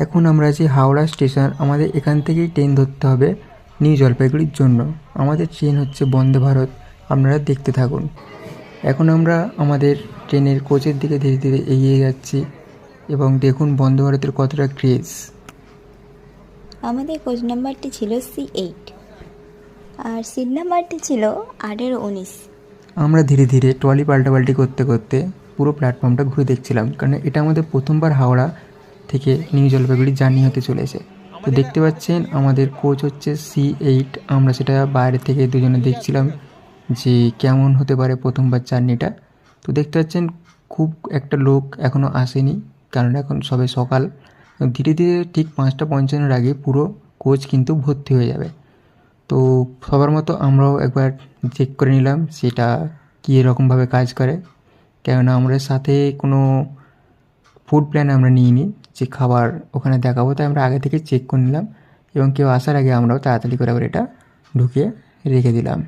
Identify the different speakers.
Speaker 1: এখন আমরা আছি হাওড়া স্টেশন। আমাদের এখান থেকেই ট্রেন ধরতে হবে নিউ জলপাইগুড়ির জন্য। আমাদের ট্রেন হচ্ছে বন্দে ভারত। আপনারা দেখতে থাকুন। এখন আমরা আমাদের ট্রেনের কোচের দিকে ধীরে ধীরে এগিয়ে যাচ্ছি এবং দেখুন বন্দে ভারতের কতটা ক্রেজ।
Speaker 2: আমাদের কোচ নাম্বারটি ছিল C8 আর সিট নাম্বারটি ছিল 18-19।
Speaker 1: আমরা ধীরে ধীরে ট্রলি পাল্টাপাল্টি করতে করতে পুরো প্ল্যাটফর্মটা ঘুরে দেখছিলাম, কারণ এটা আমাদের প্রথমবার হাওড়া থেকে নিউ জলপাইগুড়ি জার্নি হতে চলেছে। তো দেখতে পাচ্ছেন আমাদের কোচ হচ্ছে C8। আমরা সেটা বাইরে থেকে দুজনে দেখছিলাম যে কেমন হতে পারে প্রথমবার জার্নিটা। তো দেখতে পাচ্ছেন খুব একটা লোক এখনও আসেনি, কারণ এখন সবে সকাল। ধীরে ধীরে ঠিক 5:55 আগে পুরো কোচ কিন্তু ভর্তি হয়ে যাবে। তো সবার মতো আমরাও একবার চেক করে নিলাম সেটা কী এরকমভাবে কাজ করে, কেননা আমরা সাথে কোনো ফুড প্ল্যান আমরা নিইনি যে খাবার ওখানে দেখাবো, তাই আমরা আগে থেকে চেক করে নিলাম এবং কেউ আসার আগে আমরাও তাড়াতাড়ি করে আবার এটা ঢুকিয়ে রেখে দিলাম।